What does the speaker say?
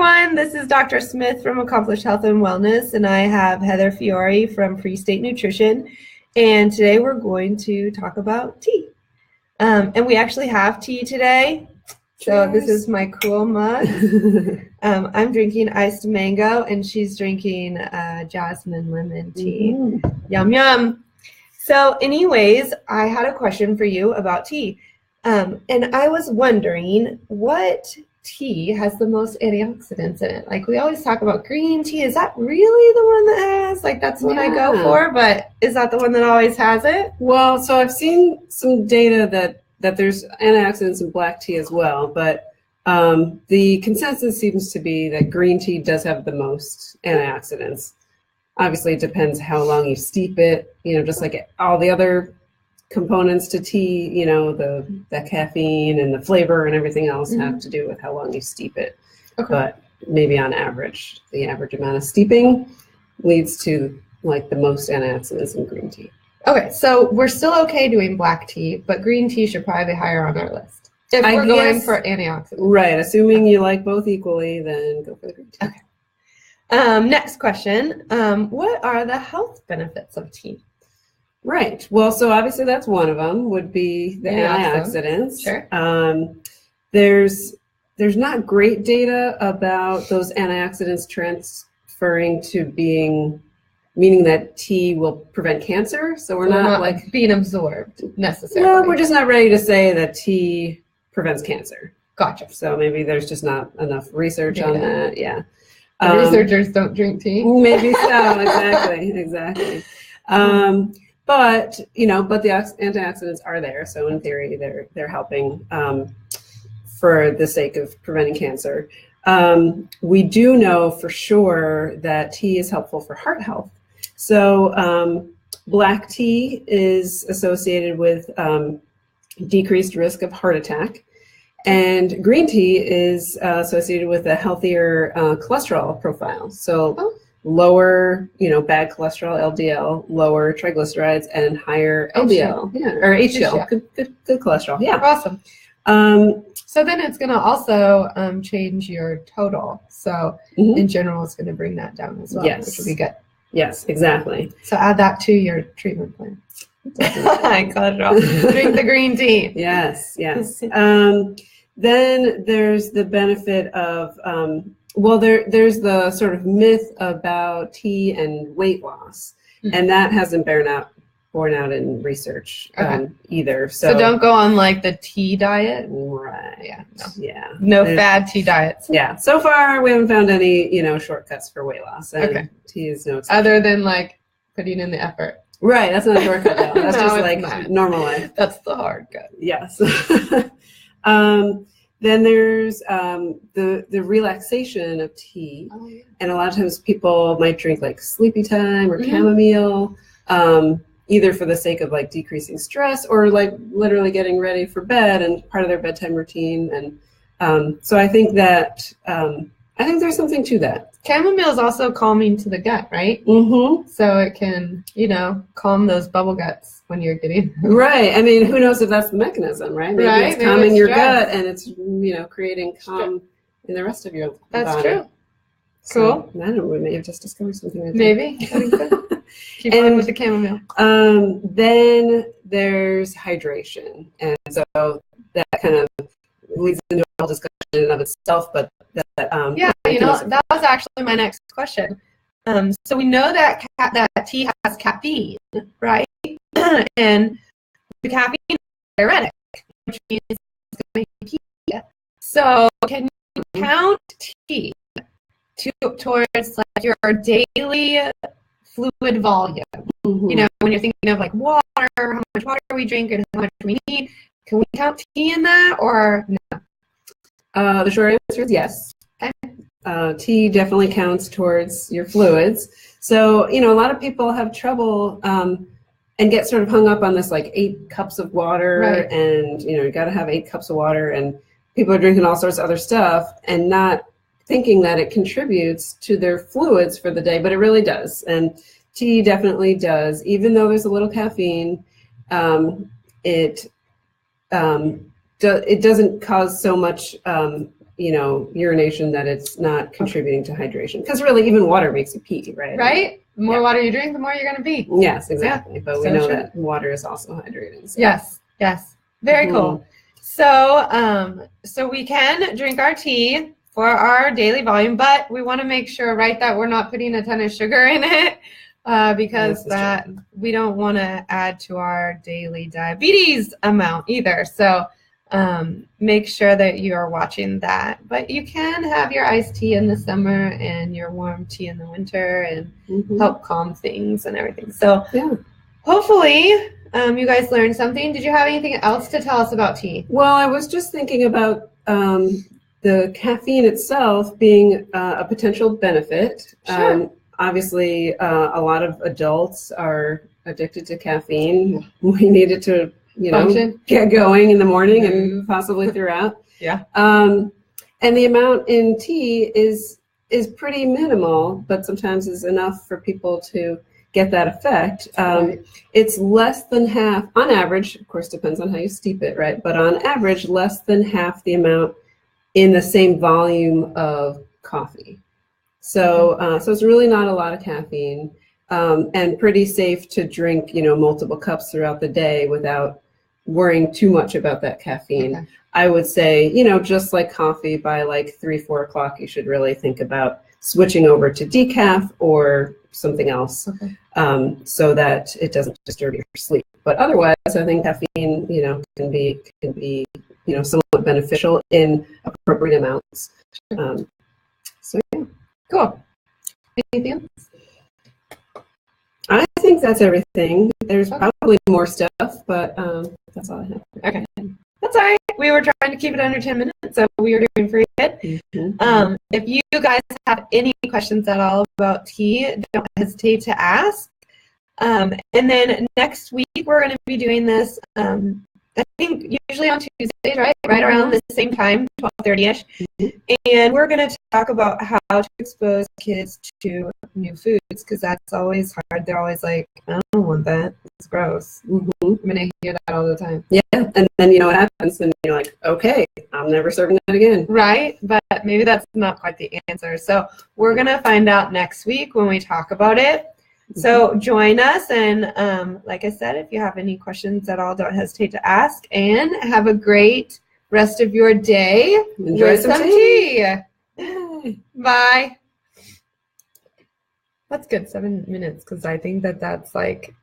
everyone. This is Dr. Smith from Accomplished Health and Wellness, and I have Heather Fiore from Free State Nutrition. And today we're going to talk about tea. And we actually have tea today. So this is my cool mug. I'm drinking iced mango, and she's drinking jasmine lemon tea. Yum, yum. So anyways, I had a question for you about tea. And I was wondering what tea has the most antioxidants in it. Like, we always talk about green tea. Is that really the one that has, like, that's what I go for, but is that the one that always has it? Well, so I've seen some data that there's antioxidants in black tea as well, but the consensus seems to be that green tea does have the most antioxidants. Obviously, it depends how long you steep it, just like all the other components to tea, the caffeine and the flavor and everything else have to do with how long you steep it. Okay. But maybe on average, the average amount of steeping leads to like the most antioxidants in green tea. Okay, so we're still okay doing black tea, but green tea should probably be higher on our list if we're going for antioxidants. Right, assuming you like both equally, then go for the green tea. Okay. Next question. What are the health benefits of tea? Right. Well, so obviously that's one of them would be the antioxidants. Sure. There's not great data about those antioxidants transferring to meaning that tea will prevent cancer. So we're not like being absorbed necessarily. No, we're just not ready to say that tea prevents cancer. Gotcha. So maybe there's just not enough research on that. Yeah. Researchers don't drink tea. Maybe so. Exactly. But the antioxidants are there, so in theory they're helping for the sake of preventing cancer. We do know for sure that tea is helpful for heart health. So black tea is associated with decreased risk of heart attack, and green tea is associated with a healthier cholesterol profile. So lower, bad cholesterol, LDL, lower triglycerides, and higher LDL, or HDL, good cholesterol. Yeah, awesome. So then it's going to also change your total. So in general, it's going to bring that down as well, which will be good. Yes, exactly. So add that to your treatment plan. Cholesterol. Drink the green tea. Yes. Then there's the benefit of there's the sort of myth about tea and weight loss, and that hasn't borne out in research either. So don't go on like the tea diet. Right. Yeah. No fad tea diets. Yeah. So far, we haven't found any, shortcuts for weight loss. And tea is no exception. Other than like putting in the effort. Right. That's not a shortcut though. That's just like normal life. That's the hard cut. Yes. Then there's the relaxation of tea, and a lot of times people might drink like sleepy time or chamomile, either for the sake of like decreasing stress or like literally getting ready for bed and part of their bedtime routine. And so I think that I think there's something to that. Chamomile is also calming to the gut, right? So it can, calm those bubble guts when you're getting right. I mean, who knows if that's the mechanism, right? Maybe it's calming your gut and it's creating calm in the rest of your body. That's true. So, cool. I don't know. We may have just discovered something. Right maybe. Keep on with the chamomile. Then there's hydration, and so that kind of leads into a whole discussion in and of itself. But that that was actually my next question. So we know that tea has caffeine, right? And the caffeine is diuretic, which means it's going to make you pee. So can you count tea towards like your daily fluid volume? When you're thinking of like water, how much water we drink and how much we need, can we count tea in that or no? The short answer is yes. Tea definitely counts towards your fluids. So, a lot of people have trouble and get sort of hung up on this like 8 cups of water, and you got to have 8 cups of water, and people are drinking all sorts of other stuff and not thinking that it contributes to their fluids for the day, but it really does. And tea definitely does, even though there's a little caffeine. It doesn't cause so much urination, that it's not contributing to hydration. Because really, even water makes you pee, right? Right? The more water you drink, the more you're going to pee. Yes, exactly. But we So know true. that water is also hydrating. So. Yes. Very cool. So, so we can drink our tea for our daily volume, but we want to make sure, right, that we're not putting a ton of sugar in it, because that we don't want to add to our daily diabetes amount either. So, make sure that you are watching that. But you can have your iced tea in the summer and your warm tea in the winter, and help calm things and everything. So, hopefully, you guys learned something. Did you have anything else to tell us about tea? Well, I was just thinking about the caffeine itself being a potential benefit. Sure. Obviously, a lot of adults are addicted to caffeine. We need it to, Function. get going in the morning and possibly throughout. Yeah. And the amount in tea is pretty minimal, but sometimes is enough for people to get that effect. It's less than half, on average, of course, depends on how you steep it, right? But on average, less than half the amount in the same volume of coffee. So, so it's really not a lot of caffeine, and pretty safe to drink, multiple cups throughout the day without worrying too much about that caffeine. Okay. I would say, just like coffee, by like 3-4 o'clock, you should really think about switching over to decaf or something else, so that it doesn't disturb your sleep. But otherwise, I think caffeine, can be, somewhat beneficial in appropriate amounts. So yeah. Cool. Anything else? I think that's everything. There's probably more stuff, but that's all I have. Okay. That's all right. We were trying to keep it under 10 minutes, so we were doing pretty good. If you guys have any questions at all about tea, don't hesitate to ask. And then next week, we're going to be doing this, I think usually on Tuesdays, right? Right around the same time, 12:30ish. And we're going to talk about how to expose kids to new foods, because that's always hard. They're always like, I don't want that. It's gross. I'm going to hear that all the time. Yeah, and then what happens, and you're like, okay, I'm never serving that again. Right, but maybe that's not quite the answer. So we're going to find out next week when we talk about it. So join us, and like I said, if you have any questions at all, don't hesitate to ask, and have a great rest of your day. Enjoy some tea. Bye. That's good, 7 minutes, because I think that's like